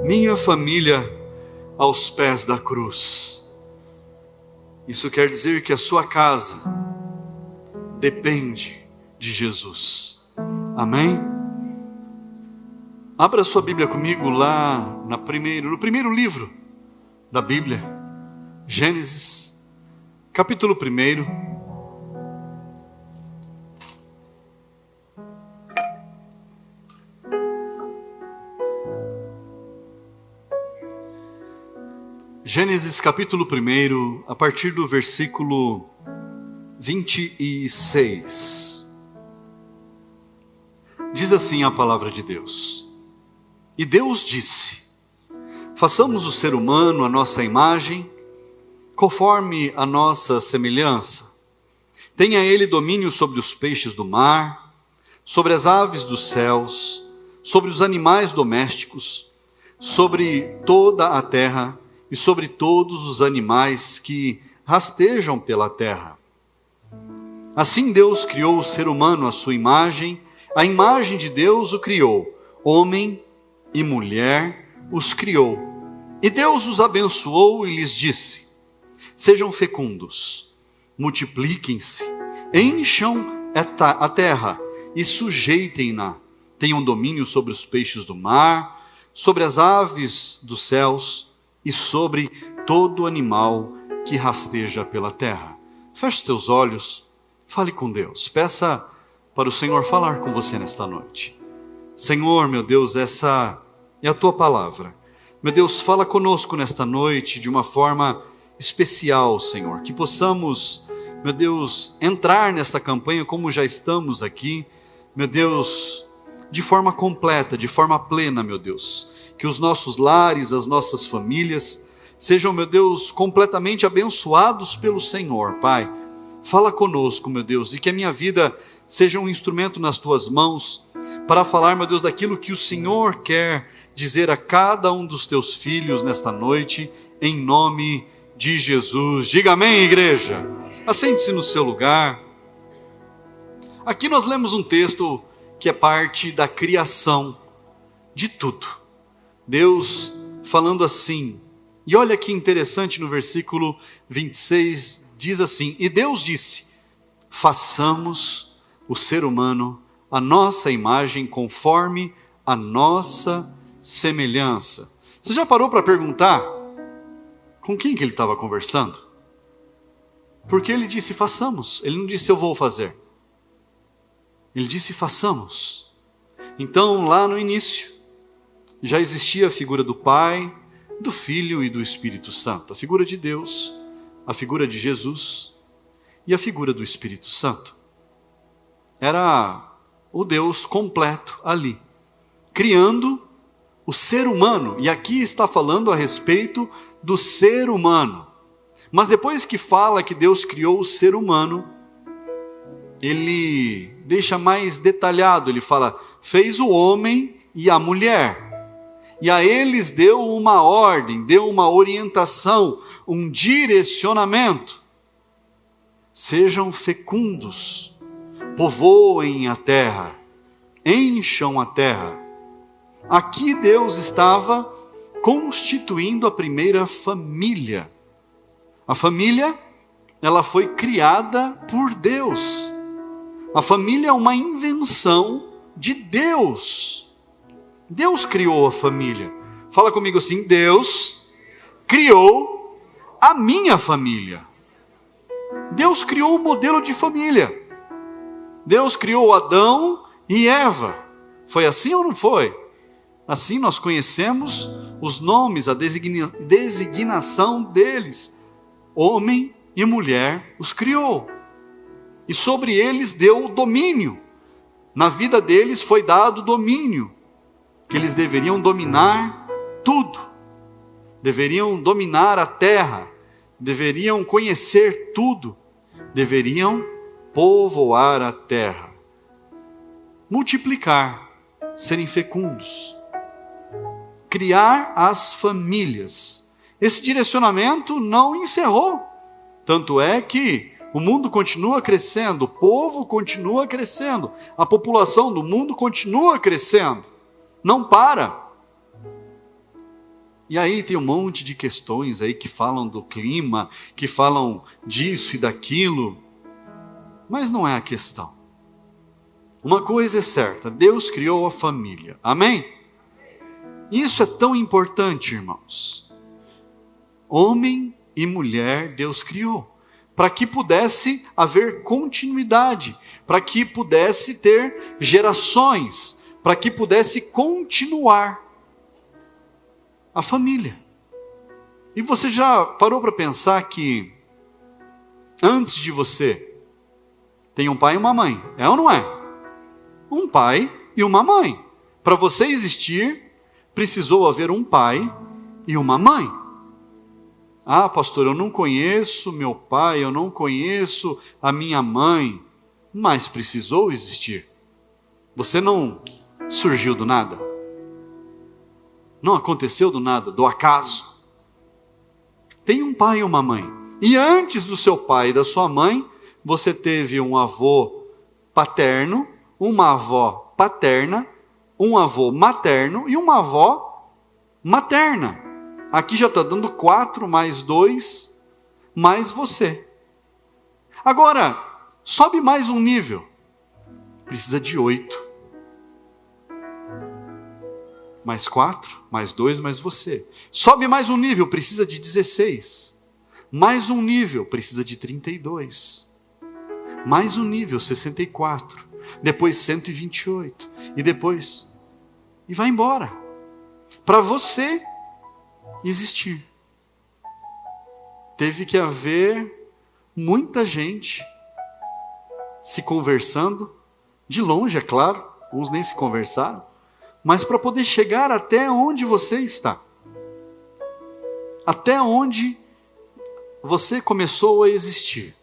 minha família aos pés da cruz. Isso quer dizer que a sua casa depende de Jesus. Amém? Abra sua Bíblia comigo lá no primeiro livro da Bíblia, Gênesis, capítulo 1. Gênesis capítulo 1, a partir do versículo 26. Diz assim a palavra de Deus: E Deus disse: façamos o ser humano à nossa imagem, conforme a nossa semelhança. Tenha ele domínio sobre os peixes do mar, sobre as aves dos céus, sobre os animais domésticos, sobre toda a terra, e sobre todos os animais que rastejam pela terra. Assim Deus criou o ser humano à sua imagem, a imagem de Deus o criou, homem e mulher os criou. E Deus os abençoou e lhes disse: sejam fecundos, multipliquem-se, encham a terra e sujeitem-na, tenham domínio sobre os peixes do mar, sobre as aves dos céus, e sobre todo animal que rasteja pela terra. Feche os teus olhos, fale com Deus, peça para o Senhor falar com você nesta noite. Senhor, meu Deus, essa é a tua palavra. Meu Deus, fala conosco nesta noite de uma forma especial, Senhor, que possamos, meu Deus, entrar nesta campanha como já estamos aqui, meu Deus, de forma completa, de forma plena, meu Deus. Que os nossos lares, as nossas famílias sejam, meu Deus, completamente abençoados pelo Senhor, Pai. Fala conosco, meu Deus, e que a minha vida seja um instrumento nas tuas mãos para falar, meu Deus, daquilo que o Senhor quer dizer a cada um dos teus filhos nesta noite, em nome de Jesus. Diga amém, igreja. Assente-se no seu lugar. Aqui nós lemos um texto que é parte da criação de tudo. Deus falando assim, e olha que interessante no versículo 26, diz assim: e Deus disse, façamos o ser humano à nossa imagem, conforme a nossa semelhança. Você já parou para perguntar com quem que ele estava conversando? Porque ele disse façamos, ele não disse eu vou fazer. Ele disse façamos. Então lá no início, já existia a figura do Pai, do Filho e do Espírito Santo. A figura de Deus, a figura de Jesus e a figura do Espírito Santo. Era o Deus completo ali, criando o ser humano. E aqui está falando a respeito do ser humano. Mas depois que fala que Deus criou o ser humano, ele deixa mais detalhado. Ele fala, fez o homem e a mulher. E a eles deu uma ordem, deu uma orientação, um direcionamento. Sejam fecundos, povoem a terra, encham a terra. Aqui Deus estava constituindo a primeira família. A família, ela foi criada por Deus. A família é uma invenção de Deus. Deus criou a família. Fala comigo assim: Deus criou a minha família. Deus criou o modelo de família. Deus criou Adão e Eva. Foi assim ou não foi? Assim nós conhecemos os nomes, a designação deles. Homem e mulher os criou. E sobre eles deu o domínio. Na vida deles foi dado domínio. Que eles deveriam dominar tudo, deveriam dominar a terra, deveriam conhecer tudo, deveriam povoar a terra, multiplicar, serem fecundos, criar as famílias. Esse direcionamento não encerrou, tanto é que o mundo continua crescendo, o povo continua crescendo, a população do mundo continua crescendo. Não para. E aí tem um monte de questões aí que falam do clima, que falam disso e daquilo, mas não é a questão. Uma coisa é certa, Deus criou a família, amém? Isso é tão importante, irmãos. Homem e mulher Deus criou, para que pudesse haver continuidade, para que pudesse ter gerações, para que pudesse continuar a família. E você já parou para pensar que antes de você tem um pai e uma mãe, é ou não é? Um pai e uma mãe. Para você existir, precisou haver um pai e uma mãe. Ah, pastor, eu não conheço meu pai, eu não conheço a minha mãe, mas precisou existir. Você não surgiu do nada. Não aconteceu do nada, do acaso. Tem um pai e uma mãe. E antes do seu pai e da sua mãe, você teve um avô paterno, uma avó paterna, um avô materno e uma avó materna. Aqui já está dando 4 mais 2, mais você. Agora, sobe mais um nível. Precisa de 8. Mais 4, mais 2, mais você. Sobe mais um nível, precisa de 16. Mais um nível, precisa de 32. Mais um nível, 64. Depois 128. E depois... E vai embora. Para você existir, teve que haver muita gente se conversando, de longe, é claro, uns nem se conversaram, mas para poder chegar até onde você está, até onde você começou a existir.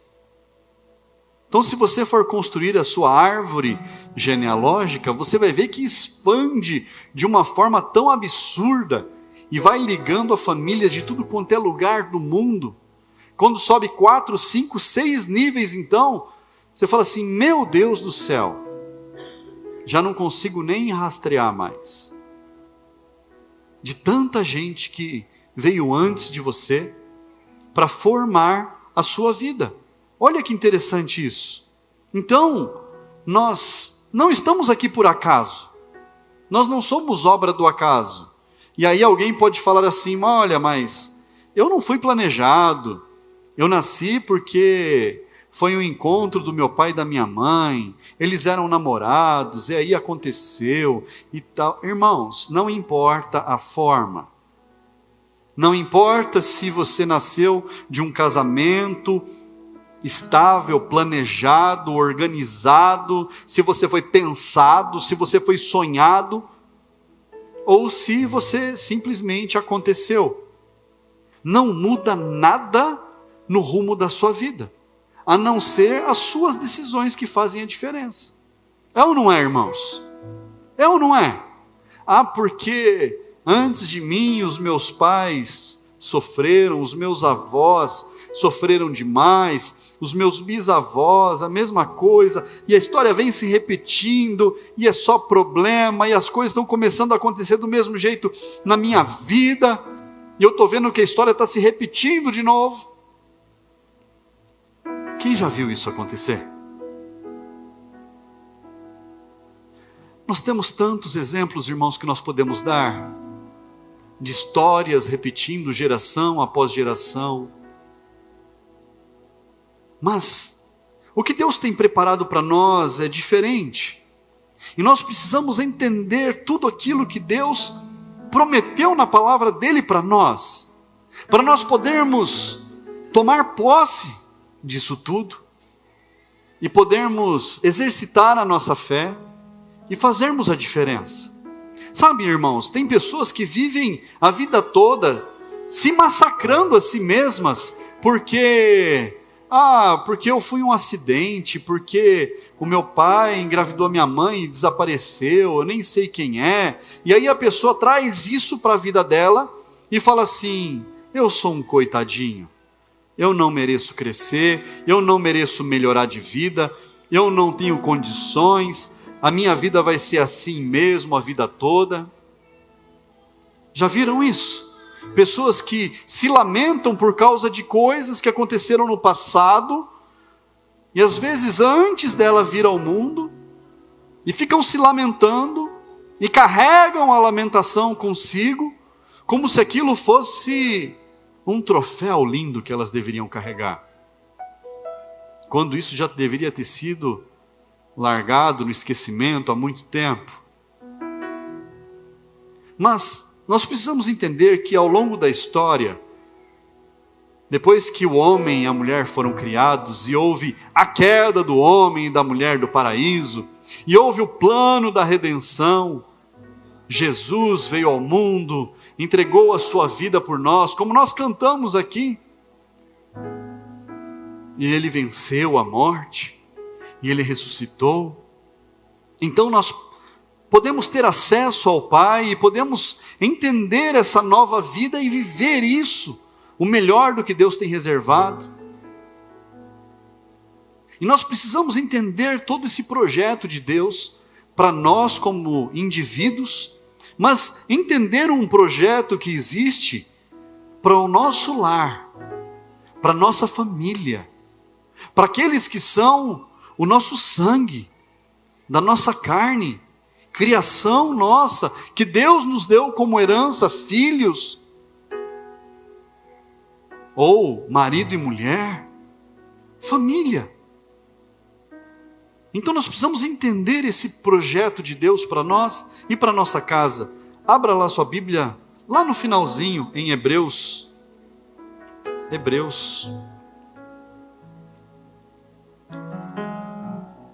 Então, se você for construir a sua árvore genealógica, você vai ver que expande de uma forma tão absurda e vai ligando a famílias de tudo quanto é lugar do mundo. Quando sobe 4, 5, 6 níveis, então, você fala assim, meu Deus do céu, já não consigo nem rastrear mais. De tanta gente que veio antes de você para formar a sua vida. Olha que interessante isso. Então, nós não estamos aqui por acaso. Nós não somos obra do acaso. E aí alguém pode falar assim, olha, mas eu não fui planejado. Eu nasci porque foi um encontro do meu pai e da minha mãe. Eles eram namorados e aí aconteceu e tal. Irmãos, não importa a forma. Não importa se você nasceu de um casamento estável, planejado, organizado, se você foi pensado, se você foi sonhado, ou se você simplesmente aconteceu. Não muda nada no rumo da sua vida, a não ser as suas decisões que fazem a diferença. É ou não é, irmãos? É ou não é? Ah, porque antes de mim os meus pais sofreram, os meus avós sofreram demais, os meus bisavós, a mesma coisa, e a história vem se repetindo, e é só problema, e as coisas estão começando a acontecer do mesmo jeito na minha vida, e eu estou vendo que a história está se repetindo de novo. Quem já viu isso acontecer? Nós temos tantos exemplos, irmãos, que nós podemos dar, de histórias repetindo geração após geração. Mas o que Deus tem preparado para nós é diferente. E nós precisamos entender tudo aquilo que Deus prometeu na palavra dele para nós podermos tomar posse disso tudo e podermos exercitar a nossa fé e fazermos a diferença. Sabe, irmãos, tem pessoas que vivem a vida toda se massacrando a si mesmas porque eu fui um acidente, porque o meu pai engravidou a minha mãe e desapareceu, eu nem sei quem é. E aí a pessoa traz isso para a vida dela e fala assim, eu sou um coitadinho, eu não mereço crescer, eu não mereço melhorar de vida, eu não tenho condições, a minha vida vai ser assim mesmo a vida toda. Já viram isso? pessoas que se lamentam por causa de coisas que aconteceram no passado, e às vezes antes dela vir ao mundo, e ficam se lamentando, e carregam a lamentação consigo, como se aquilo fosse um troféu lindo que elas deveriam carregar. Quando isso já deveria ter sido largado no esquecimento há muito tempo. Mas nós precisamos entender que ao longo da história, depois que o homem e a mulher foram criados, e houve a queda do homem e da mulher do paraíso, e houve o plano da redenção, Jesus veio ao mundo, entregou a sua vida por nós, como nós cantamos aqui, e ele venceu a morte, e ele ressuscitou. Então nós podemos ter acesso ao Pai, e podemos entender essa nova vida e viver isso, o melhor do que Deus tem reservado. E nós precisamos entender todo esse projeto de Deus, para nós como indivíduos, mas entender um projeto que existe para o nosso lar, para a nossa família, para aqueles que são o nosso sangue, da nossa carne, criação nossa, que Deus nos deu como herança, filhos, ou marido e mulher, família. Então nós precisamos entender esse projeto de Deus para nós e para nossa casa. Abra lá sua Bíblia, lá no finalzinho, em Hebreus. Hebreus,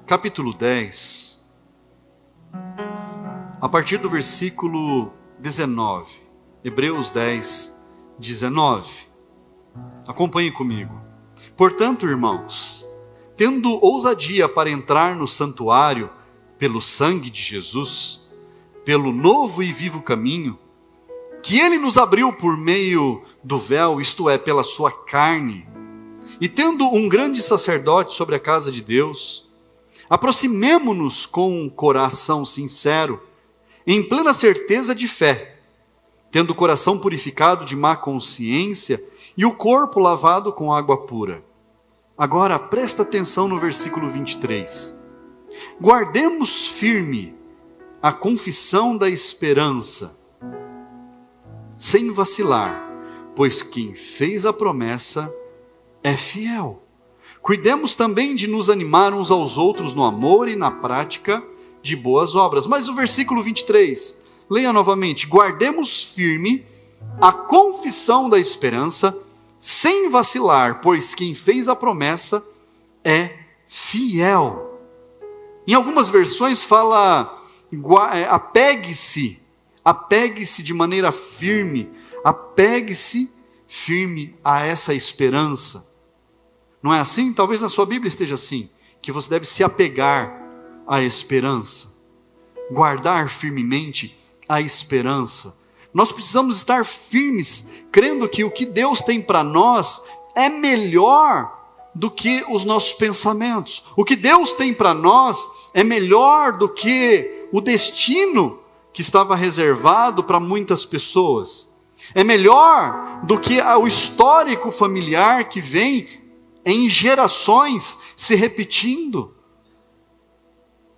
capítulo 10, a partir do versículo 19. Hebreus 10, 19. Acompanhe comigo. Portanto, irmãos, tendo ousadia para entrar no santuário pelo sangue de Jesus, pelo novo e vivo caminho, que ele nos abriu por meio do véu, isto é, pela sua carne, e tendo um grande sacerdote sobre a casa de Deus, aproximemo-nos com um coração sincero, em plena certeza de fé, tendo o coração purificado de má consciência e o corpo lavado com água pura. Agora, presta atenção no versículo 23. Guardemos firme a confissão da esperança, sem vacilar, pois quem fez a promessa é fiel. Cuidemos também de nos animar uns aos outros no amor e na prática de boas obras. Mas o versículo 23, leia novamente. Guardemos firme a confissão da esperança, sem vacilar, pois quem fez a promessa é fiel. Em algumas versões fala, apegue-se de maneira firme, apegue-se firme a essa esperança. Não é assim? Talvez na sua Bíblia esteja assim, que você deve se apegar à esperança, guardar firmemente a esperança. Nós precisamos estar firmes, crendo que o que Deus tem para nós é melhor do que os nossos pensamentos. O que Deus tem para nós é melhor do que o destino que estava reservado para muitas pessoas. É melhor do que o histórico familiar que vem em gerações se repetindo.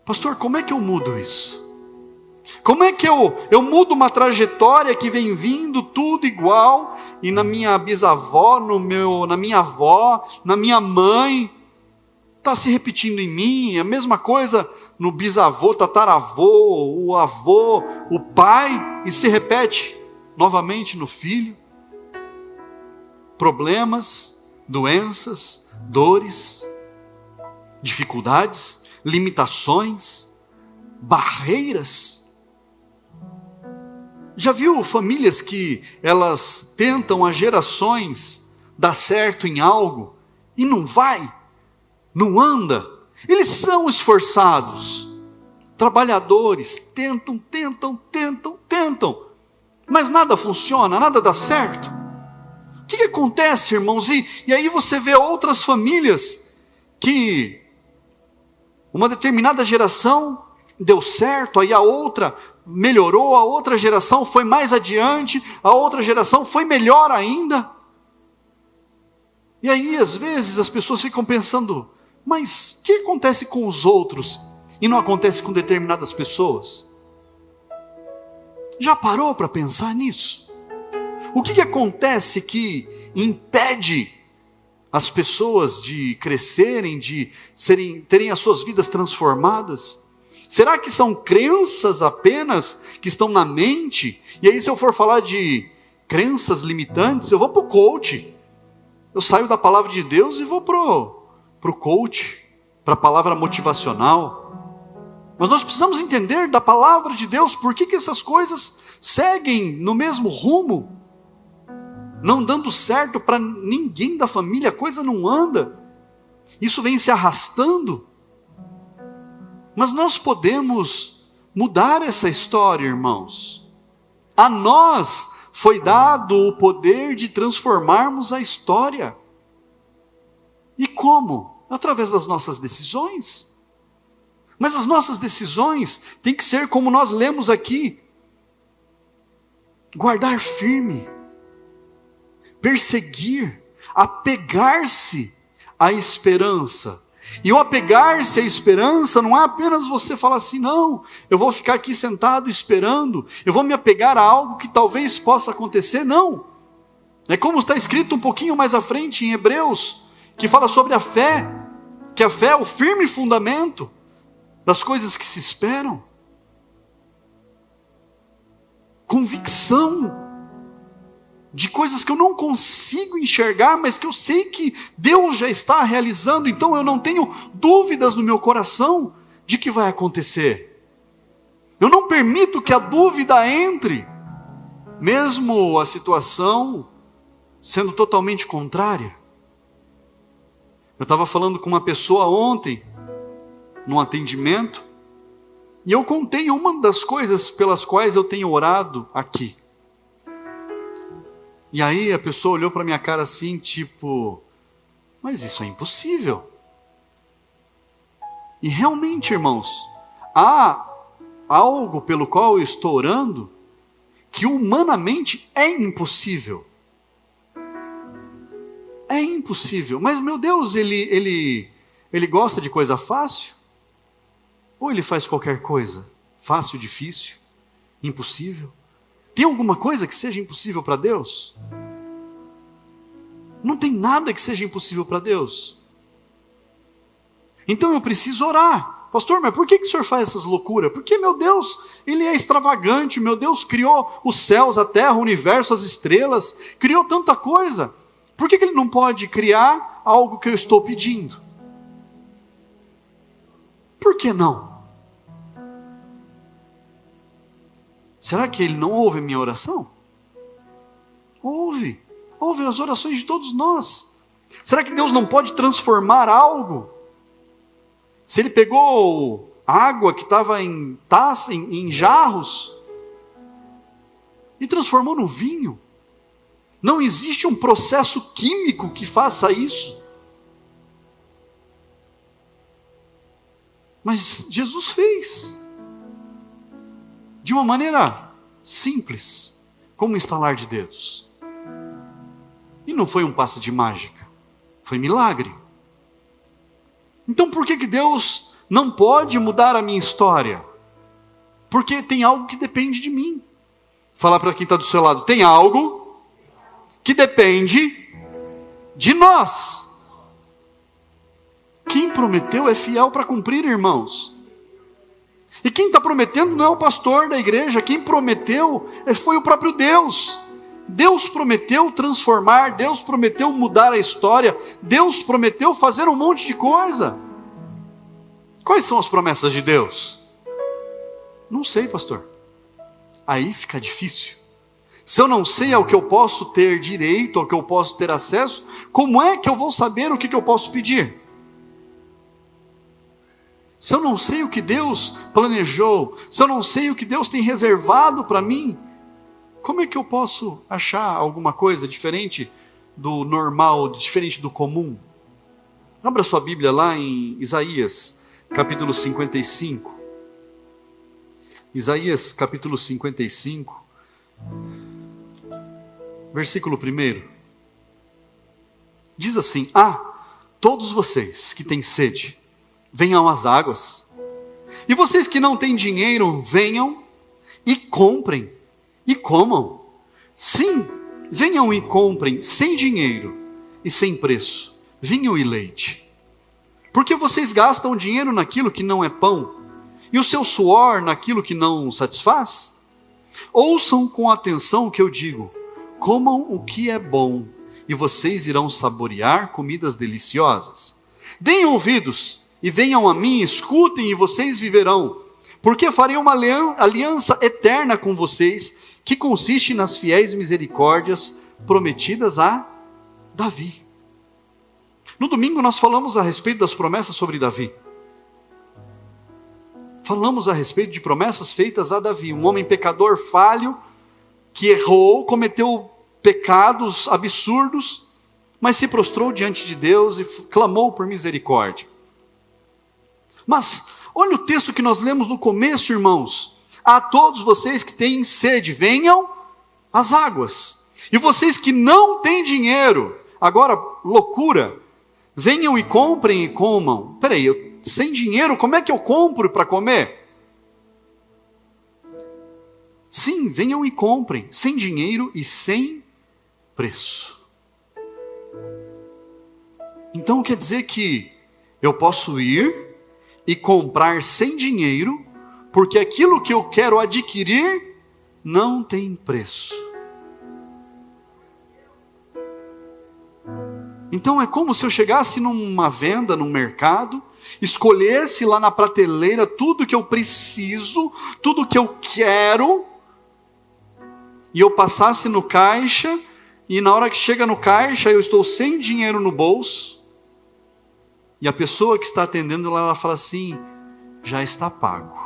Pastor, como é que eu mudo isso? Como é que eu mudo uma trajetória que vem vindo tudo igual, e na minha bisavó, na minha avó, na minha mãe, está se repetindo em mim, a mesma coisa no bisavô, tataravô, o avô, o pai, e se repete novamente no filho. Problemas, doenças, dores, dificuldades, limitações, barreiras. Já viu famílias que elas tentam há gerações dar certo em algo e não vai, não anda? Eles são esforçados, trabalhadores, tentam, mas nada funciona, nada dá certo. O que acontece, irmãos? E aí você vê outras famílias que uma determinada geração deu certo, aí a outra melhorou, a outra geração foi mais adiante, a outra geração foi melhor ainda. E aí, às vezes, as pessoas ficam pensando, mas o que acontece com os outros e não acontece com determinadas pessoas? Já parou para pensar nisso? O que acontece que impede as pessoas de crescerem, de terem as suas vidas transformadas? Será que são crenças apenas que estão na mente? E aí, se eu for falar de crenças limitantes, eu vou para o coach. Eu saio da palavra de Deus e vou para o coach, para a palavra motivacional. Mas nós precisamos entender da palavra de Deus, por que essas coisas seguem no mesmo rumo, não dando certo para ninguém da família, a coisa não anda, isso vem se arrastando. Mas nós podemos mudar essa história, irmãos. A nós foi dado o poder de transformarmos a história. E como? Através das nossas decisões. Mas as nossas decisões têm que ser como nós lemos aqui. Guardar firme, perseguir, apegar-se à esperança. E o apegar-se à esperança não é apenas você falar assim, não, eu vou ficar aqui sentado esperando, eu vou me apegar a algo que talvez possa acontecer, não. É como está escrito um pouquinho mais à frente em Hebreus, que fala sobre a fé, que a fé é o firme fundamento das coisas que se esperam. Convicção de coisas que eu não consigo enxergar, mas que eu sei que Deus já está realizando, então eu não tenho dúvidas no meu coração de que vai acontecer. Eu não permito que a dúvida entre, mesmo a situação sendo totalmente contrária. Eu estava falando com uma pessoa ontem, num atendimento, e eu contei uma das coisas pelas quais eu tenho orado aqui. E aí a pessoa olhou para minha cara assim, tipo, mas isso é impossível. E realmente, irmãos, há algo pelo qual eu estou orando que humanamente é impossível. É impossível. Mas, meu Deus, ele gosta de coisa fácil? Ou ele faz qualquer coisa? Fácil, difícil, impossível? Tem alguma coisa que seja impossível para Deus? Não tem nada que seja impossível para Deus. Então eu preciso orar. Pastor, mas por que o senhor faz essas loucuras? Porque, meu Deus, Ele é extravagante. Meu Deus criou os céus, a terra, o universo, as estrelas. Criou tanta coisa. Por que Ele não pode criar algo que eu estou pedindo? Por que não? Será que Ele não ouve a minha oração? Ouve. Ouve as orações de todos nós. Será que Deus não pode transformar algo? Se Ele pegou água que estava em taça, em jarros, e transformou no vinho, não existe um processo químico que faça isso. Mas Jesus fez. De uma maneira simples, como um estalar de dedos. E não foi um passe de mágica, foi milagre. Então por que Deus não pode mudar a minha história? Porque tem algo que depende de mim. Fala para quem está do seu lado, tem algo que depende de nós. Quem prometeu é fiel para cumprir, irmãos. E quem está prometendo não é o pastor da igreja, quem prometeu foi o próprio Deus. Deus prometeu transformar, Deus prometeu mudar a história, Deus prometeu fazer um monte de coisa. Quais são as promessas de Deus? Não sei, pastor. Aí fica difícil. Se eu não sei ao que eu posso ter direito, ao que eu posso ter acesso, como é que eu vou saber o que eu posso pedir? Se eu não sei o que Deus planejou, se eu não sei o que Deus tem reservado para mim, como é que eu posso achar alguma coisa diferente do normal, diferente do comum? Abra sua Bíblia lá em Isaías, capítulo 55. Isaías capítulo 55, versículo 1. Diz assim: todos vocês que têm sede, venham às águas. E vocês que não têm dinheiro, venham e comprem e comam. Sim, venham e comprem sem dinheiro e sem preço, vinho e leite. Porque vocês gastam dinheiro naquilo que não é pão, e o seu suor naquilo que não satisfaz? Ouçam com atenção o que eu digo. Comam o que é bom, e vocês irão saborear comidas deliciosas. Deem ouvidos e venham a mim, escutem e vocês viverão. Porque farei uma aliança eterna com vocês, que consiste nas fiéis misericórdias prometidas a Davi. No domingo nós falamos a respeito das promessas sobre Davi. Falamos a respeito de promessas feitas a Davi, um homem pecador falho, que errou, cometeu pecados absurdos, mas se prostrou diante de Deus e clamou por misericórdia. Mas, olha o texto que nós lemos no começo, irmãos. A todos vocês que têm sede, venham às águas. E vocês que não têm dinheiro, agora, loucura, venham e comprem e comam. Peraí, sem dinheiro, como é que eu compro para comer? Sim, venham e comprem, sem dinheiro e sem preço. Então quer dizer que eu posso ir e comprar sem dinheiro, porque aquilo que eu quero adquirir não tem preço. Então é como se eu chegasse numa venda, num mercado, escolhesse lá na prateleira tudo que eu preciso, tudo que eu quero, e eu passasse no caixa, e na hora que chega no caixa eu estou sem dinheiro no bolso, e a pessoa que está atendendo lá, ela fala assim: já está pago.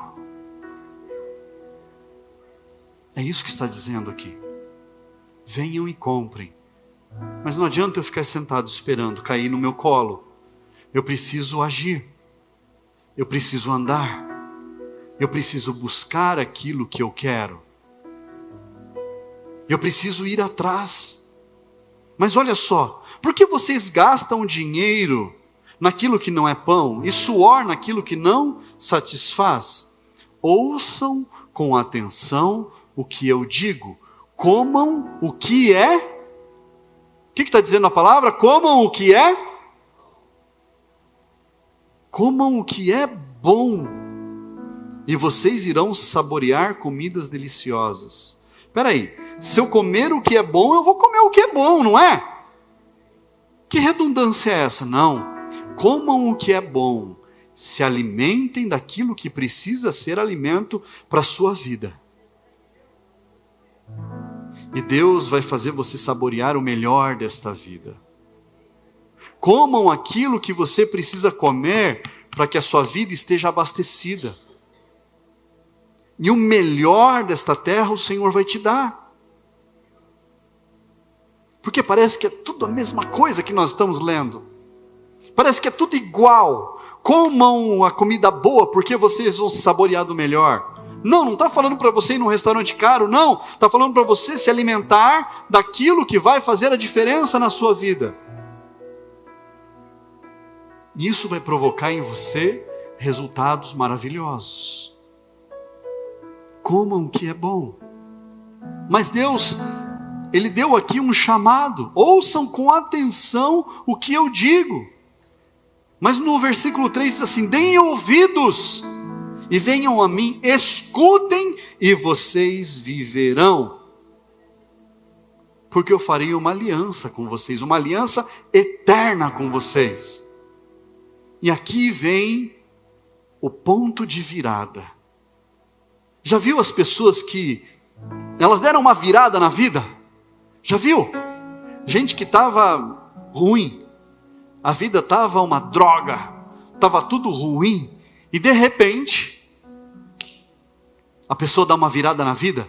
É isso que está dizendo aqui. Venham e comprem. Mas não adianta eu ficar sentado esperando cair no meu colo. Eu preciso agir. Eu preciso andar. Eu preciso buscar aquilo que eu quero. Eu preciso ir atrás. Mas olha só, por que vocês gastam dinheiro naquilo que não é pão e suor naquilo que não satisfaz? Ouçam com atenção o que eu digo. Comam o que é. O que está dizendo a palavra? Comam o que é? Comam o que é bom, e vocês irão saborear comidas deliciosas. Espera aí, se eu comer o que é bom, eu vou comer o que é bom, não é? Que redundância é essa? Não. Comam o que é bom, se alimentem daquilo que precisa ser alimento para a sua vida. E Deus vai fazer você saborear o melhor desta vida. Comam aquilo que você precisa comer para que a sua vida esteja abastecida. E o melhor desta terra o Senhor vai te dar. Porque parece que é tudo a mesma coisa que nós estamos lendo. Parece que é tudo igual. Comam a comida boa porque vocês vão saborear do melhor. Não está falando para você ir num restaurante caro, não. Está falando para você se alimentar daquilo que vai fazer a diferença na sua vida. E isso vai provocar em você resultados maravilhosos. Comam o que é bom. Mas Deus, Ele deu aqui um chamado. Ouçam com atenção o que eu digo. Mas no versículo 3 diz assim: deem ouvidos e venham a mim, escutem e vocês viverão. Porque eu farei uma aliança com vocês, uma aliança eterna com vocês. E aqui vem o ponto de virada. Já viu as pessoas que elas deram uma virada na vida? Já viu? Gente que estava ruim, a vida estava uma droga, estava tudo ruim, e de repente a pessoa dá uma virada na vida,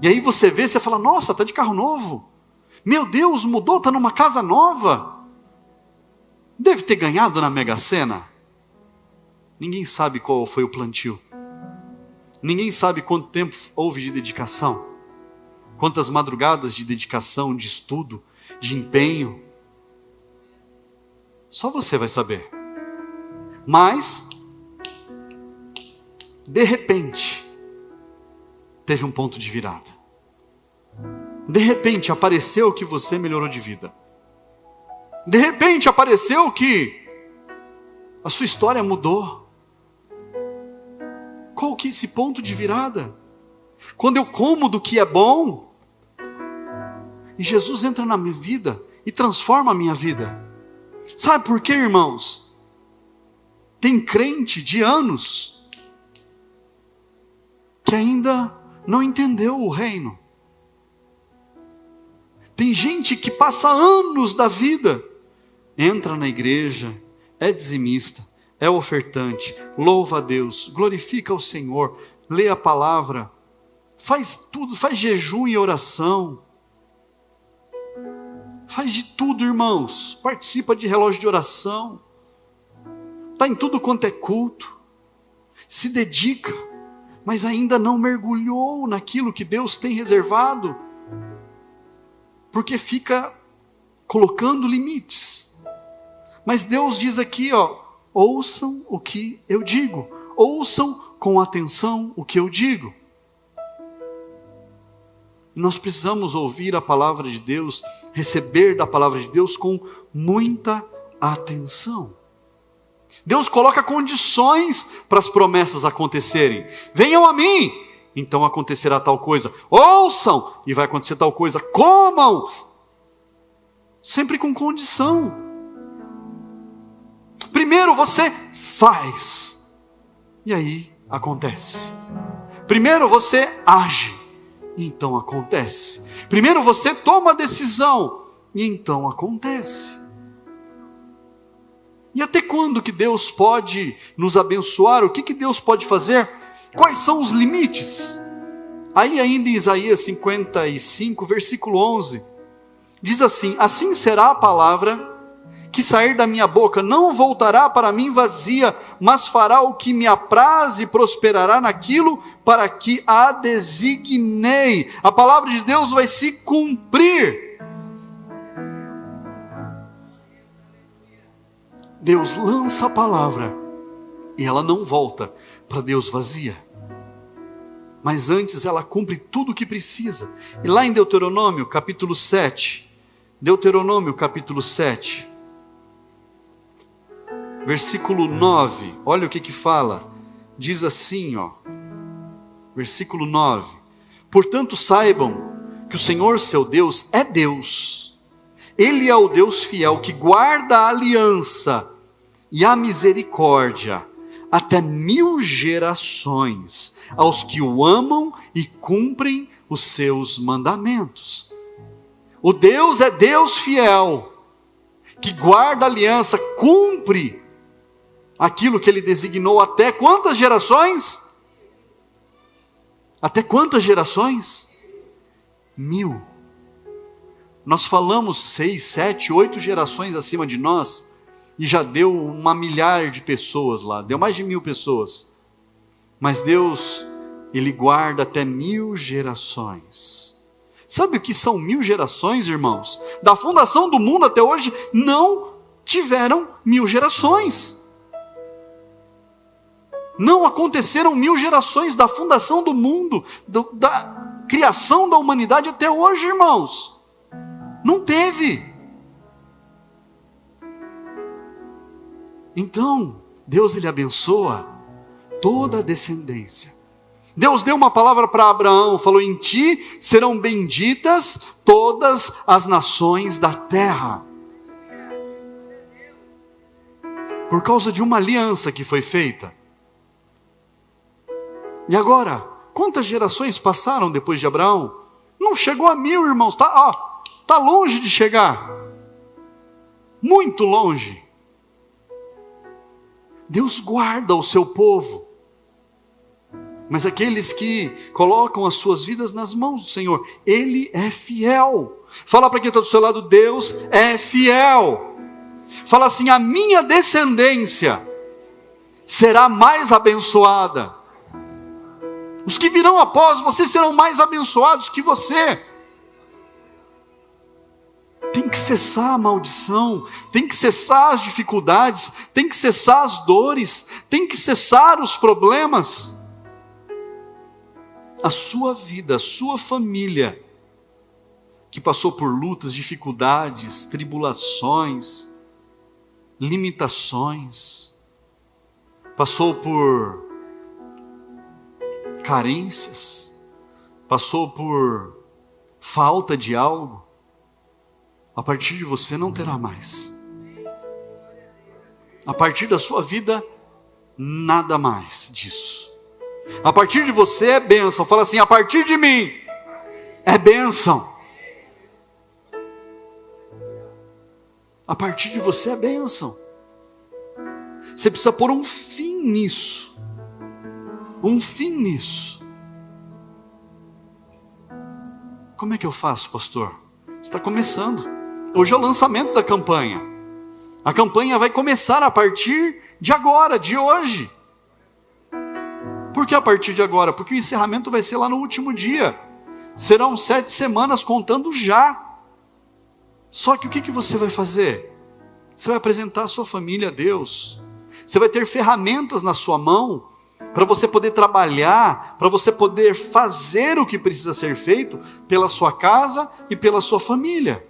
e aí você vê, você fala: nossa, está de carro novo, meu Deus, mudou, está numa casa nova, deve ter ganhado na Mega Sena. Ninguém sabe qual foi o plantio. Ninguém sabe quanto tempo houve de dedicação, quantas madrugadas de dedicação, de estudo, de empenho. Só você vai saber. Mas, de repente, teve um ponto de virada. De repente apareceu que você melhorou de vida. De repente apareceu que a sua história mudou. Qual que é esse ponto de virada? Quando eu como do que é bom, e Jesus entra na minha vida e transforma a minha vida. Sabe por quê, irmãos? Tem crente de anos que ainda não entendeu o reino. Tem gente que passa anos da vida, entra na igreja, é dizimista, é ofertante, louva a Deus, glorifica o Senhor, lê a palavra, faz tudo, faz jejum e oração, faz de tudo, irmãos, participa de relógio de oração, está em tudo quanto é culto, se dedica, mas ainda não mergulhou naquilo que Deus tem reservado, porque fica colocando limites. Mas Deus diz aqui, ouçam o que eu digo, ouçam com atenção o que eu digo. Nós precisamos ouvir a palavra de Deus, receber da palavra de Deus com muita atenção. Deus coloca condições para as promessas acontecerem. Venham a mim, então acontecerá tal coisa. Ouçam, e vai acontecer tal coisa. Comam, sempre com condição. Primeiro você faz, e aí acontece. Primeiro você age, e então acontece. Primeiro você toma a decisão, e então acontece. E até quando que Deus pode nos abençoar? O que Deus pode fazer? Quais são os limites? Aí ainda em Isaías 55, versículo 11, diz assim: assim será a palavra que sair da minha boca, não voltará para mim vazia, mas fará o que me apraz e prosperará naquilo para que a designei. A palavra de Deus vai se cumprir. Deus lança a palavra e ela não volta para Deus vazia, mas antes ela cumpre tudo o que precisa. E lá em Deuteronômio capítulo 7, versículo 9, olha o que fala, diz assim, versículo 9: portanto saibam que o Senhor seu Deus é Deus, Ele é o Deus fiel, que guarda a aliança e a misericórdia até 1000 gerações, aos que o amam e cumprem os seus mandamentos. O Deus é Deus fiel, que guarda a aliança, cumpre aquilo que Ele designou até quantas gerações? Até quantas gerações? 1000. Nós falamos 6, 7, 8 gerações acima de nós, e já deu 1 milhar de pessoas lá, deu mais de 1000 pessoas. Mas Deus, Ele guarda até 1000 gerações. Sabe o que são 1000 gerações, irmãos? Da fundação do mundo até hoje, não tiveram 1000 gerações. Não aconteceram 1000 gerações da fundação do mundo, da criação da humanidade até hoje, irmãos. Não teve. Então, Deus Ele abençoa toda a descendência. Deus deu uma palavra para Abraão, falou: em ti serão benditas todas as nações da terra. Por causa de uma aliança que foi feita. E agora, quantas gerações passaram depois de Abraão? Não chegou a 1000, irmãos, tá longe de chegar. Muito longe. Deus guarda o seu povo. Mas aqueles que colocam as suas vidas nas mãos do Senhor, Ele é fiel. Fala para quem está do seu lado: Deus é fiel. Fala assim: a minha descendência será mais abençoada. Os que virão após você serão mais abençoados que você. Tem que cessar a maldição, tem que cessar as dificuldades, tem que cessar as dores, tem que cessar os problemas. A sua vida, a sua família, que passou por lutas, dificuldades, tribulações, limitações, passou por carências, passou por falta de algo, a partir de você não terá mais. A partir da sua vida, nada mais disso. A partir de você é bênção. Fala assim, a partir de mim é bênção. A partir de você é bênção. Você precisa pôr um fim nisso. Um fim nisso. Como é que eu faço, pastor? Está começando. Hoje é o lançamento da campanha. A campanha vai começar a partir de agora, de hoje. Por que a partir de agora? Porque o encerramento vai ser lá no último dia. Serão 7 semanas contando já. Só que o que você vai fazer? Você vai apresentar a sua família a Deus. Você vai ter ferramentas na sua mão para você poder trabalhar, para você poder fazer o que precisa ser feito pela sua casa e pela sua família.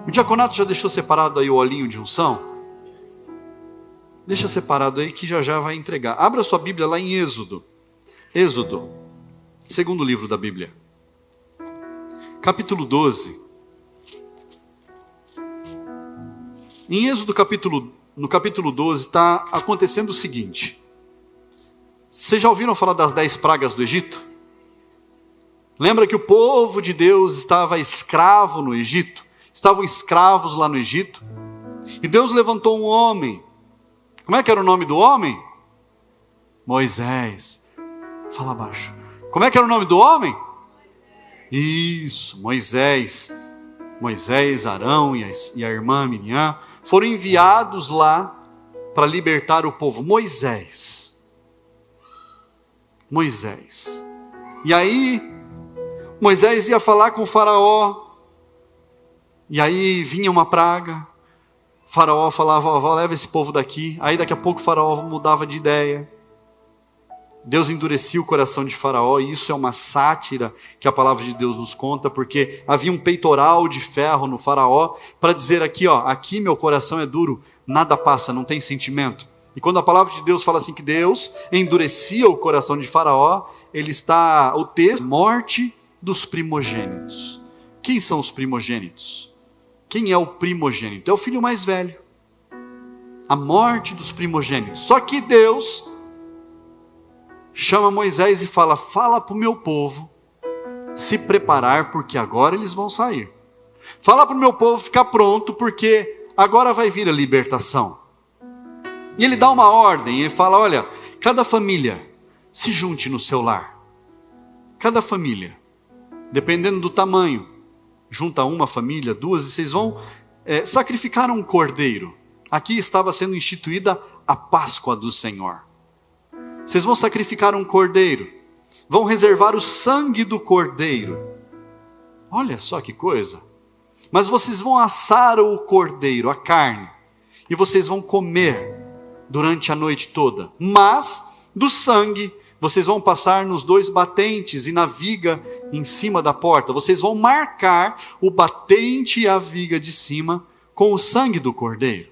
O diaconato já deixou separado aí o olhinho de unção? Deixa separado aí que já vai entregar. Abra sua Bíblia lá em Êxodo. Êxodo, segundo livro da Bíblia. Capítulo 12. Em Êxodo no capítulo 12 está acontecendo o seguinte. Vocês já ouviram falar das 10 pragas do Egito? Lembra que o povo de Deus estava escravo no Egito? Estavam escravos lá no Egito. E Deus levantou um homem. Como é que era o nome do homem? Moisés. Fala baixo. Como é que era o nome do homem? Isso, Moisés. Moisés, Arão e a irmã Miriam foram enviados lá para libertar o povo. Moisés. E aí, Moisés ia falar com o faraó. E aí vinha uma praga. O faraó falava, leva esse povo daqui. Aí daqui a pouco o faraó mudava de ideia. Deus endurecia o coração de faraó. E isso é uma sátira que a palavra de Deus nos conta. Porque havia um peitoral de ferro no faraó. Para dizer aqui, aqui meu coração é duro. Nada passa, não tem sentimento. E quando a palavra de Deus fala assim que Deus endurecia o coração de faraó. O texto, morte dos primogênitos. Quem são os primogênitos? Quem é o primogênito? É o filho mais velho. A morte dos primogênitos. Só que Deus chama Moisés e fala para o meu povo se preparar, porque agora eles vão sair. Fala para o meu povo ficar pronto, porque agora vai vir a libertação. E ele dá uma ordem, ele fala, olha, cada família se junte no seu lar. Cada família, dependendo do tamanho, junta uma família, duas, e vocês vão sacrificar um cordeiro. Aqui estava sendo instituída a Páscoa do Senhor. Vocês vão sacrificar um cordeiro, vão reservar o sangue do cordeiro. Olha só que coisa. Mas vocês vão assar o cordeiro, a carne, e vocês vão comer durante a noite toda. Mas do sangue vocês vão passar nos 2 batentes e na viga em cima da porta. Vocês vão marcar o batente e a viga de cima com o sangue do cordeiro.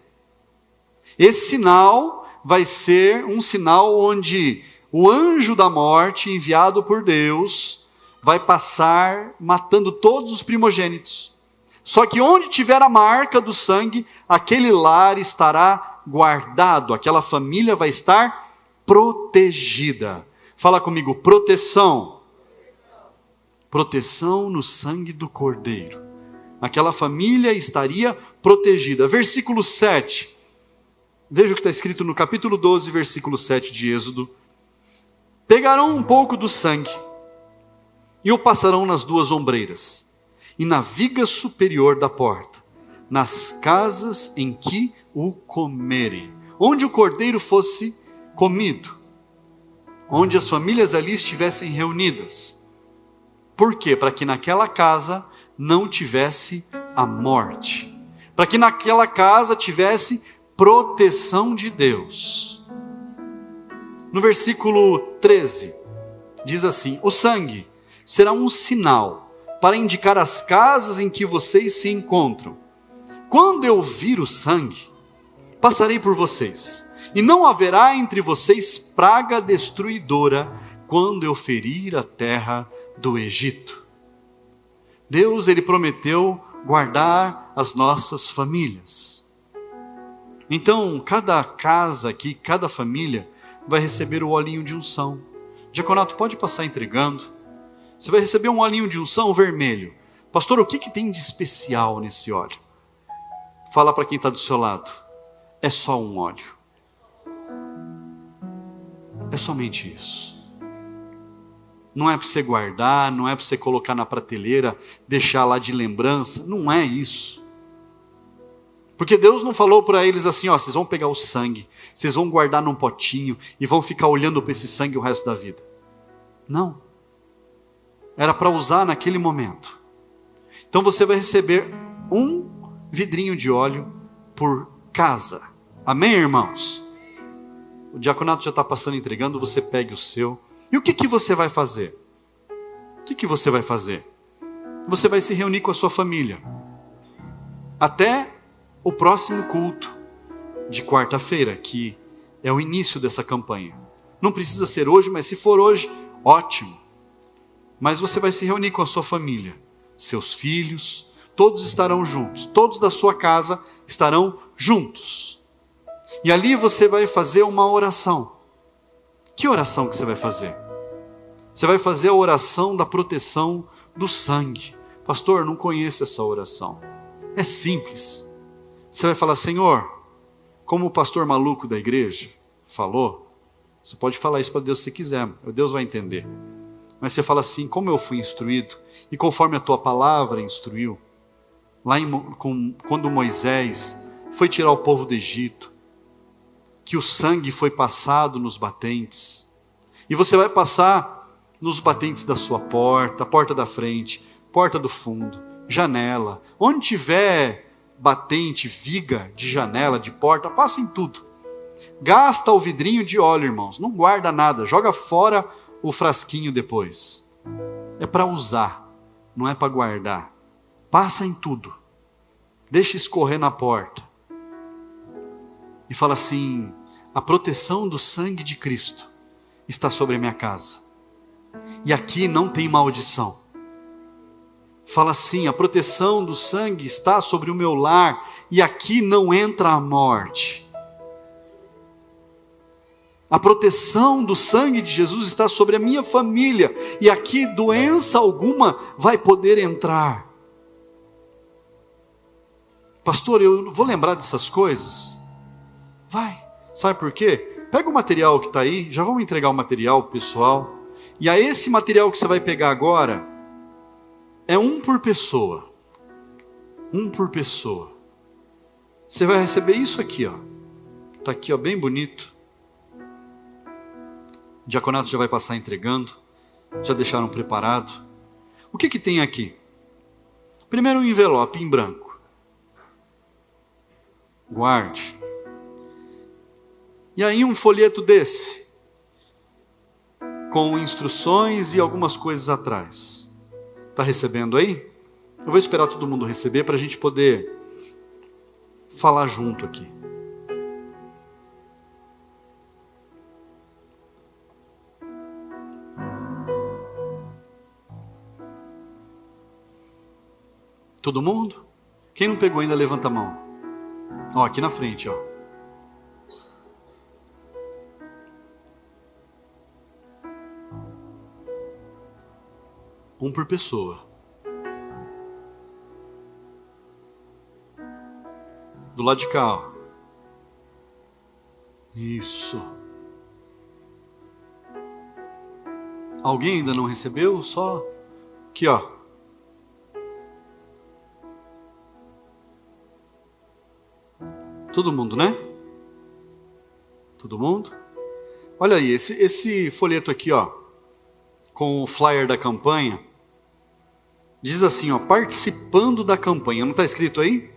Esse sinal vai ser um sinal onde o anjo da morte, enviado por Deus, vai passar matando todos os primogênitos. Só que onde tiver a marca do sangue, aquele lar estará guardado, aquela família vai estar protegida. Fala comigo, proteção. Proteção no sangue do cordeiro. Aquela família estaria protegida. Versículo 7. Veja o que está escrito no capítulo 12, versículo 7 de Êxodo. Pegarão um pouco do sangue e o passarão nas 2 ombreiras e na viga superior da porta, nas casas em que o comerem. Onde o cordeiro fosse comido. onde as famílias ali estivessem reunidas. Por quê? Para que naquela casa não tivesse a morte. Para que naquela casa tivesse proteção de Deus. No versículo 13, diz assim: o sangue será um sinal para indicar as casas em que vocês se encontram. Quando eu vir o sangue, passarei por vocês, e não haverá entre vocês praga destruidora quando eu ferir a terra do Egito. Deus, Ele prometeu guardar as nossas famílias. Então, cada casa aqui, cada família, vai receber o olhinho de unção. Diaconato, pode passar entregando. Você vai receber um olhinho de unção vermelho. Pastor, o que tem de especial nesse óleo? Fala para quem está do seu lado. É só um óleo. É somente isso. Não é para você guardar, não é para você colocar na prateleira, deixar lá de lembrança. Não é isso. Porque Deus não falou para eles assim, ó, vocês vão pegar o sangue, vocês vão guardar num potinho e vão ficar olhando para esse sangue o resto da vida. Não. Era para usar naquele momento. Então você vai receber um vidrinho de óleo por casa. Amém, irmãos? O diaconato já está passando entregando, você pegue o seu. E o que você vai fazer? O que você vai fazer? Você vai se reunir com a sua família. Até o próximo culto de quarta-feira, que é o início dessa campanha. Não precisa ser hoje, mas se for hoje, ótimo. Mas você vai se reunir com a sua família, seus filhos, todos estarão juntos, todos da sua casa estarão juntos. E ali você vai fazer uma oração. Que oração que você vai fazer? Você vai fazer a oração da proteção do sangue. Pastor, não conheço essa oração. É simples. Você vai falar, Senhor, como o pastor maluco da igreja falou, você pode falar isso para Deus se quiser, Deus vai entender. Mas você fala assim, como eu fui instruído, e conforme a tua palavra instruiu, quando Moisés foi tirar o povo do Egito, que o sangue foi passado nos batentes, e você vai passar nos batentes da sua porta, porta da frente, porta do fundo, janela, onde tiver batente, viga de janela, de porta, passa em tudo. Gasta o vidrinho de óleo, irmãos, não guarda nada, joga fora o frasquinho depois. É para usar, não é para guardar. Passa em tudo, deixa escorrer na porta. E fala assim, a proteção do sangue de Cristo está sobre a minha casa. E aqui não tem maldição. Fala assim, a proteção do sangue está sobre o meu lar, e aqui não entra a morte. A proteção do sangue de Jesus está sobre a minha família, e aqui doença alguma vai poder entrar. Pastor, eu vou lembrar dessas coisas? Vai, sabe por quê? Pega o material que está aí, já vamos entregar o material pessoal, e a esse material que você vai pegar agora, é um por pessoa. Um por pessoa. Você vai receber isso aqui, ó. Está aqui, ó, bem bonito. O diaconato já vai passar entregando. Já deixaram preparado. O que tem aqui? Primeiro um envelope em branco. Guarde. E aí um folheto desse, com instruções e algumas coisas atrás. Está recebendo aí? Eu vou esperar todo mundo receber para a gente poder falar junto aqui. Todo mundo? Quem não pegou ainda, levanta a mão. Ó, aqui na frente, ó. Um por pessoa. Do lado de cá, ó. Isso. Alguém ainda não recebeu? Só aqui, ó. Todo mundo, né? Todo mundo? Olha aí, esse folheto aqui, ó, com o flyer da campanha, diz assim, ó, participando da campanha. Não está escrito aí?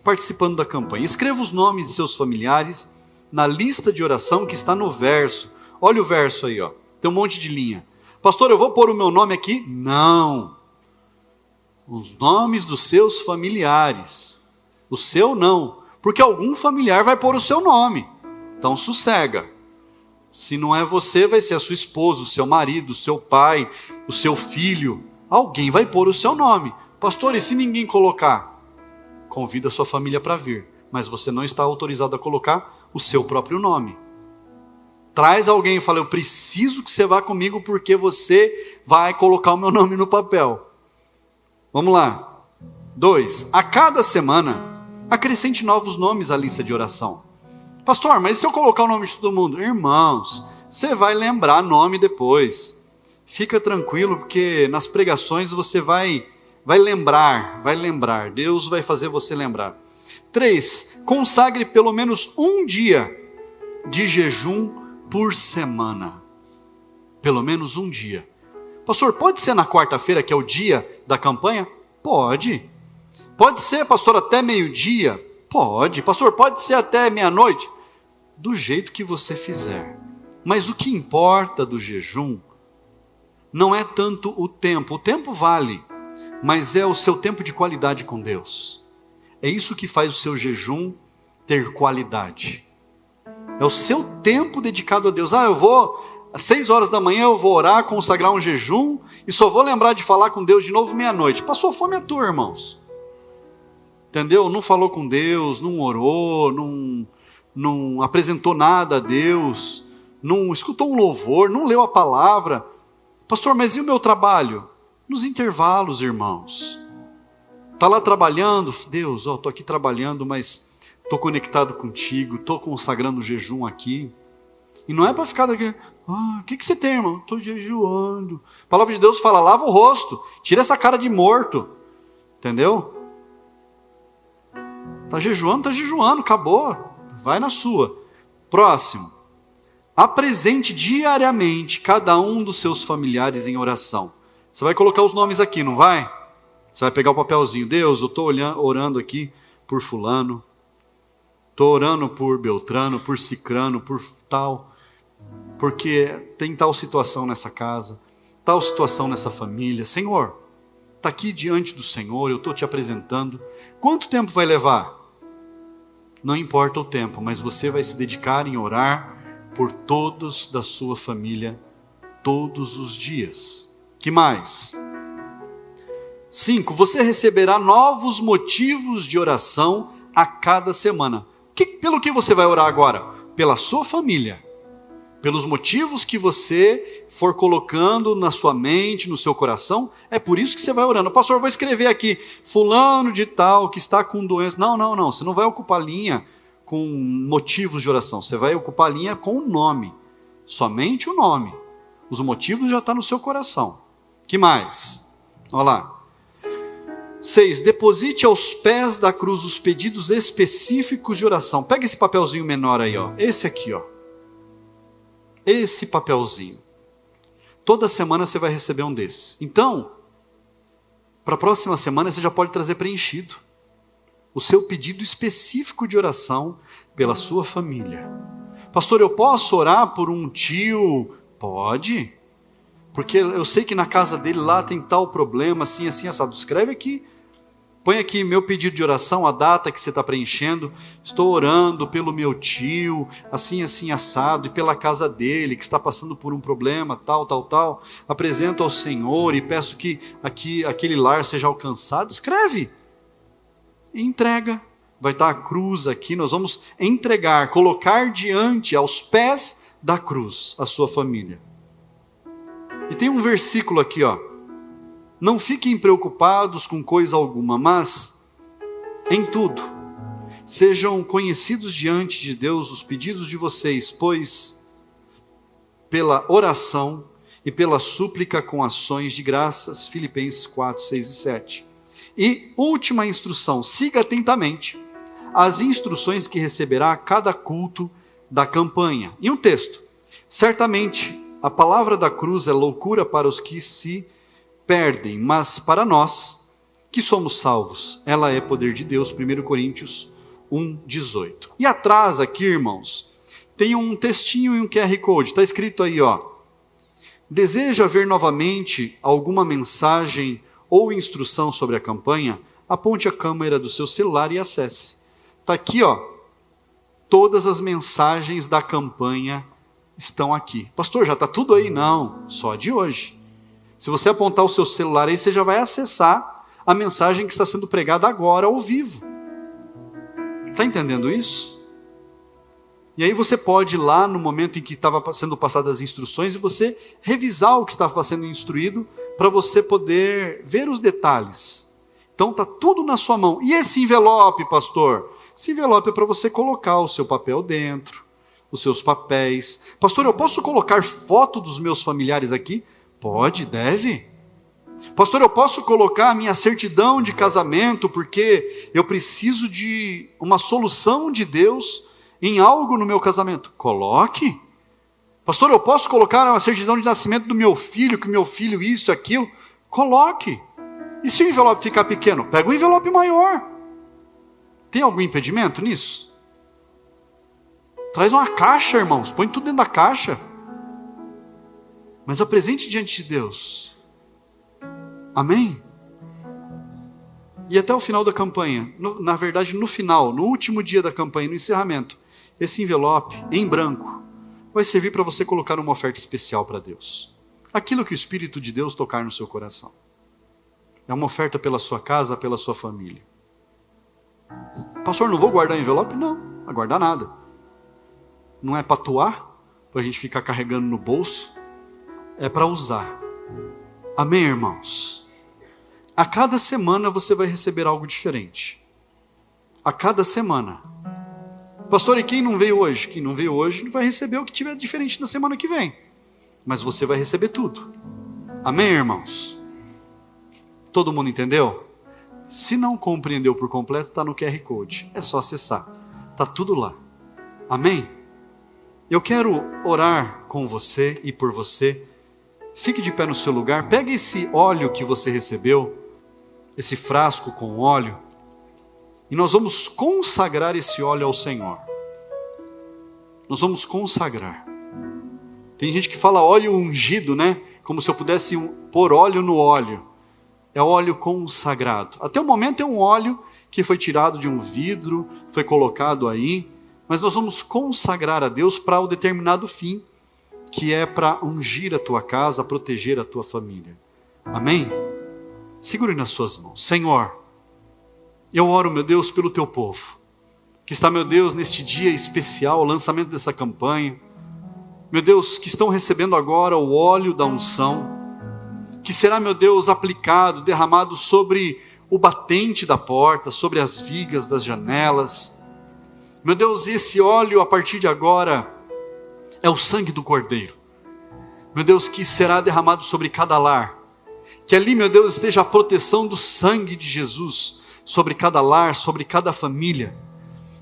Participando da campanha. Escreva os nomes de seus familiares na lista de oração que está no verso. Olha o verso aí, ó. Tem um monte de linha. Pastor, eu vou pôr o meu nome aqui? Não. Os nomes dos seus familiares. O seu não. Porque algum familiar vai pôr o seu nome. Então sossega. Se não é você, vai ser a sua esposa, o seu marido, o seu pai, o seu filho. Alguém vai pôr o seu nome. Pastor, e se ninguém colocar? Convida a sua família para vir. Mas você não está autorizado a colocar o seu próprio nome. Traz alguém e fala, eu preciso que você vá comigo porque você vai colocar o meu nome no papel. Vamos lá. 2. A cada semana, acrescente novos nomes à lista de oração. Pastor, mas e se eu colocar o nome de todo mundo? Irmãos, você vai lembrar nome depois. Fica tranquilo, porque nas pregações você vai lembrar. Deus vai fazer você lembrar. 3. Consagre pelo menos um dia de jejum por semana. Pelo menos um dia. Pastor, pode ser na quarta-feira, que é o dia da campanha? Pode. Pode ser, pastor, até meio-dia? Pode. Pastor, pode ser até meia-noite? Do jeito que você fizer. Mas o que importa do jejum não é tanto o tempo vale, mas é o seu tempo de qualidade com Deus. É isso que faz o seu jejum ter qualidade. É o seu tempo dedicado a Deus. Eu vou, às 6 horas da manhã eu vou orar, consagrar um jejum, e só vou lembrar de falar com Deus de novo meia-noite. Passou fome à toa, irmãos. Entendeu? Não falou com Deus, não orou, não apresentou nada a Deus, não escutou um louvor, não leu a palavra. Pastor, mas e o meu trabalho? Nos intervalos, irmãos. Está lá trabalhando? Deus, estou aqui trabalhando, mas estou conectado contigo, estou consagrando o jejum aqui. E não é para ficar daqui, o que você tem, irmão? Estou jejuando. A palavra de Deus fala, lava o rosto, tira essa cara de morto. Entendeu? Está jejuando, acabou. Vai na sua. Próximo. Apresente diariamente cada um dos seus familiares em oração. Você vai colocar os nomes aqui, não vai? Você vai pegar o papelzinho. Deus, eu estou orando aqui por fulano. Estou orando por Beltrano, por Cicrano, por tal. Porque tem tal situação nessa casa, tal situação nessa família. Senhor, está aqui diante do Senhor, eu estou te apresentando. Quanto tempo vai levar? Não importa o tempo, mas você vai se dedicar em orar por todos da sua família, todos os dias. Que mais? 5. Você receberá novos motivos de oração a cada semana. Pelo que você vai orar agora? Pela sua família. Pelos motivos que você for colocando na sua mente, no seu coração, é por isso que você vai orando. Pastor, eu vou escrever aqui, fulano de tal, que está com doença. Não, você não vai ocupar linha com motivos de oração, você vai ocupar linha com o nome, somente o nome. Os motivos já estão no seu coração. Que mais? Olha lá. 6. Deposite aos pés da cruz os pedidos específicos de oração. Pega esse papelzinho menor aí, ó. Esse aqui, ó. Esse papelzinho. Toda semana você vai receber um desses. Então, para a próxima semana você já pode trazer preenchido o seu pedido específico de oração pela sua família. Pastor, eu posso orar por um tio? Pode. Porque eu sei que na casa dele lá tem tal problema, assim, assado. Escreve aqui. Põe aqui meu pedido de oração, a data que você está preenchendo. Estou orando pelo meu tio, assim, assado, e pela casa dele, que está passando por um problema, tal. Apresento ao Senhor e peço que aquele lar seja alcançado. Escreve. E entrega. Vai estar a cruz aqui, nós vamos entregar, colocar diante, aos pés da cruz, a sua família. E tem um versículo aqui, ó. Não fiquem preocupados com coisa alguma, mas em tudo sejam conhecidos diante de Deus os pedidos de vocês, pois pela oração e pela súplica com ações de graças, Filipenses 4, 6 e 7. E última instrução, siga atentamente as instruções que receberá a cada culto da campanha. E um texto, Certamente, a palavra da cruz é loucura para os que se perdem, mas para nós, que somos salvos, ela é poder de Deus. 1 Coríntios 1:18. E atrás aqui, irmãos, tem um textinho e um QR Code. Está escrito aí, ó. Deseja ver novamente alguma mensagem ou instrução sobre a campanha? Aponte a câmera do seu celular e acesse. Está aqui, ó. Todas as mensagens da campanha estão aqui. Pastor, já está tudo aí? Não, só de hoje. Se você apontar o seu celular aí, você já vai acessar a mensagem que está sendo pregada agora, ao vivo. Está entendendo isso? E aí você pode ir lá no momento em que estava sendo passadas as instruções e você revisar o que estava sendo instruído para você poder ver os detalhes. Então está tudo na sua mão. E esse envelope, pastor? Esse envelope é para você colocar o seu papel dentro, os seus papéis. Pastor, eu posso colocar foto dos meus familiares aqui? Pode, deve. Pastor, eu posso colocar a minha certidão de casamento porque eu preciso de uma solução de Deus em algo no meu casamento? Coloque. Pastor, eu posso colocar uma certidão de nascimento do meu filho, que meu filho isso, aquilo? Coloque. E se o envelope ficar pequeno? Pega um envelope maior. Tem algum impedimento nisso? Traz uma caixa, irmãos, põe tudo dentro da caixa. Mas apresente diante de Deus. Amém? E até o final da campanha, na verdade no final, no último dia da campanha, no encerramento, esse envelope em branco vai servir para você colocar uma oferta especial para Deus. Aquilo que o Espírito de Deus tocar no seu coração. É uma oferta pela sua casa, pela sua família. Pastor, não vou guardar envelope? Não, não vai guardar nada. Não é para atuar, para a gente ficar carregando no bolso. É para usar. Amém, irmãos? A cada semana você vai receber algo diferente. A cada semana. Pastor, e quem não veio hoje? Quem não veio hoje vai receber o que tiver diferente na semana que vem. Mas você vai receber tudo. Amém, irmãos? Todo mundo entendeu? Se não compreendeu por completo, está no QR Code. É só acessar. Está tudo lá. Amém? Eu quero orar com você e por você. Fique de pé no seu lugar. Pega esse óleo que você recebeu, esse frasco com óleo, e nós vamos consagrar esse óleo ao Senhor. Nós vamos consagrar. Tem gente que fala óleo ungido, né? Como se eu pudesse pôr óleo no óleo. É óleo consagrado. Até o momento é um óleo que foi tirado de um vidro, foi colocado aí, mas nós vamos consagrar a Deus para um determinado fim, que é para ungir a tua casa, proteger a tua família. Amém? Segure nas suas mãos. Senhor, eu oro, meu Deus, pelo teu povo, que está, meu Deus, neste dia especial, o lançamento dessa campanha, meu Deus, que estão recebendo agora o óleo da unção, que será, meu Deus, aplicado, derramado sobre o batente da porta, sobre as vigas das janelas. Meu Deus, esse óleo, a partir de agora, é o sangue do Cordeiro. Meu Deus, que será derramado sobre cada lar. Que ali, meu Deus, esteja a proteção do sangue de Jesus sobre cada lar, sobre cada família.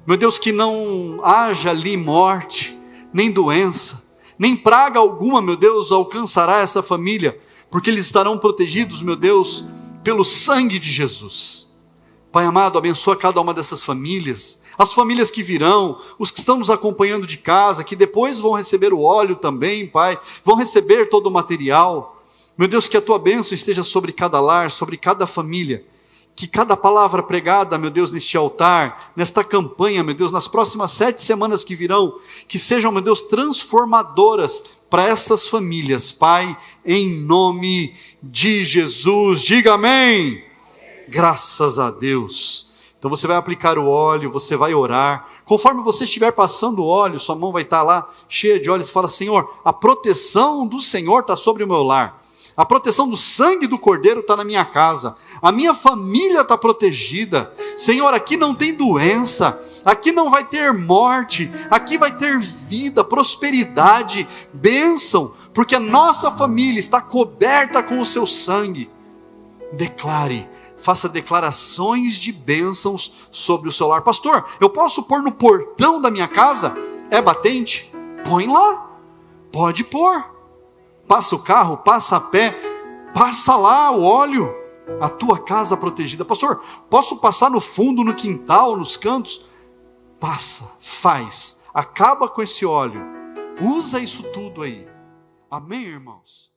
Meu Deus, que não haja ali morte, nem doença, nem praga alguma, meu Deus, alcançará essa família, porque eles estarão protegidos, meu Deus, pelo sangue de Jesus. Pai amado, abençoa cada uma dessas famílias, as famílias que virão, os que estão nos acompanhando de casa, que depois vão receber o óleo também, Pai, vão receber todo o material. Meu Deus, que a tua bênção esteja sobre cada lar, sobre cada família, que cada palavra pregada, meu Deus, neste altar, nesta campanha, meu Deus, nas próximas 7 semanas que virão, que sejam, meu Deus, transformadoras para essas famílias, Pai, em nome de Jesus. Diga amém. Graças a Deus. Então você vai aplicar o óleo, você vai orar. Conforme você estiver passando o óleo, sua mão vai estar lá cheia de óleo. Você fala: Senhor, a proteção do Senhor está sobre o meu lar. A proteção do sangue do Cordeiro está na minha casa. A minha família está protegida. Senhor, aqui não tem doença. Aqui não vai ter morte. Aqui vai ter vida, prosperidade, bênção. Porque a nossa família está coberta com o seu sangue. Declare. Faça declarações de bênçãos sobre o seu lar. Pastor, eu posso pôr no portão da minha casa? É batente? Põe lá. Pode pôr. Passa o carro, passa a pé, passa lá o óleo, a tua casa protegida. Pastor, posso passar no fundo, no quintal, nos cantos? Passa, faz, acaba com esse óleo, usa isso tudo aí. Amém, irmãos?